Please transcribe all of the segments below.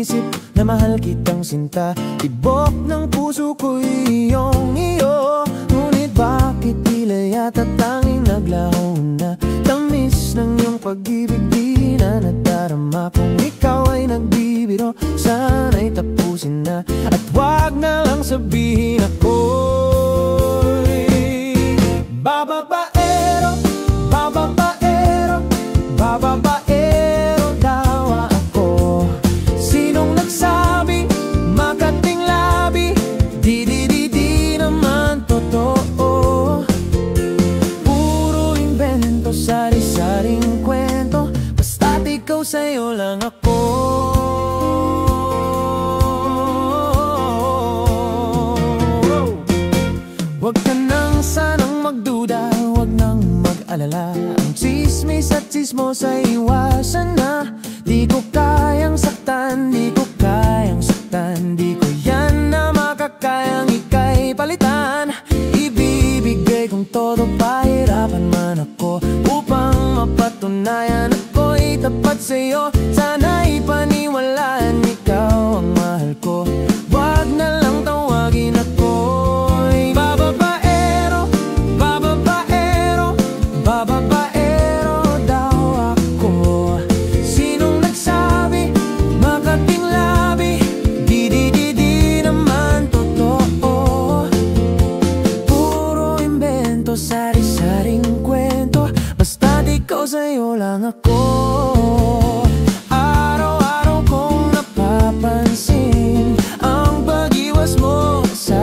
isip na mahal kitang sinta. Tibok ng puso ko'y iyong iyo. Ngunit bakit tila yata tanging naglaho na? Tamis ng iyong pag-ibig di na nadarama. Kung ikaw ay nagbibiro, sana'y tapusin na. At wag na lang sabihin ako'y bababaero, bababaero, bababaero daw ako. Sinong nagsabi, makating labi, di naman totoo. Puro invento, sari-saring kwento, basta't ikaw sa'yo lang ako. Huwag ka nang sanang magduda, huwag nang mag-alala. Ang tsismis at tsismos ay iwasan na. Di ko kayang saktan, di ko kayang saktan. Di ko yan na makakayang ika'y palitan. Ibibigay kong todo, pahirapan man ako, upang mapatunayan ako'y tapat sa'yo. Sana'y paniwalaan, ikaw ang mahal ko. Huwag na lang tawagin ako bababaero daw ako. Sinong nagsabi, makating labi, di naman totoo. Puro invento, sari-saring kwento, basta't ikaw sa'yo lang ako. Araw-araw kong napapansin ang pag-iwas mo sa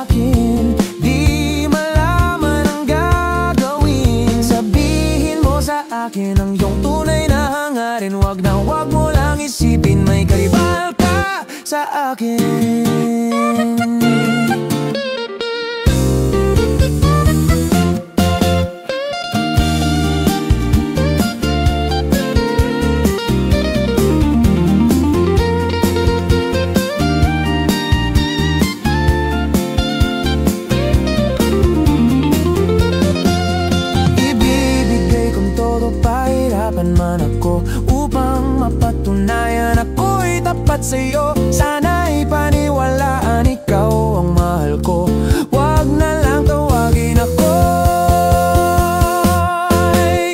akin. Di malaman ang gagawin, sabihin mo sa akin ang iyong tunay na hangarin. Wag na wag mo lang isipin may karibal ka sa akin. Pahirapan man ako, upang mapatunayan ako'y tapat sa'yo. Sana'y paniwalaan, ikaw ang mahal ko. Wag na lang tawagin ako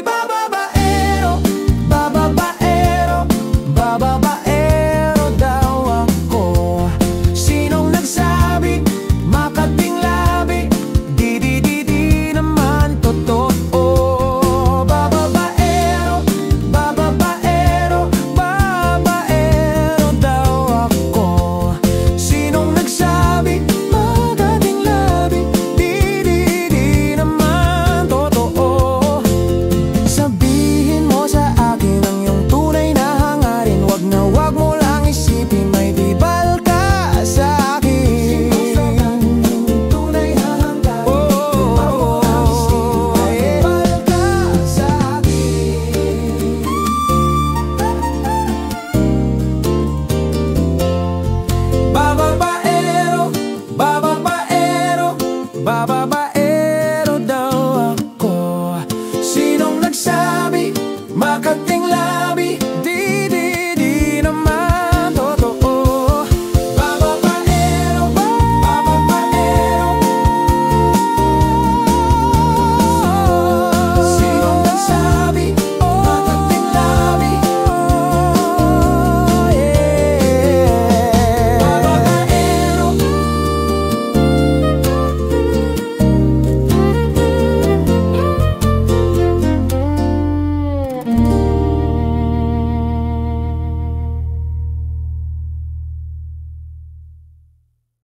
bababaero, bababaero, bababaero daw ako. Sinong nagsabi, makating labi, di naman totoo. Bababaero daw ako. Sinong nagsabi, makating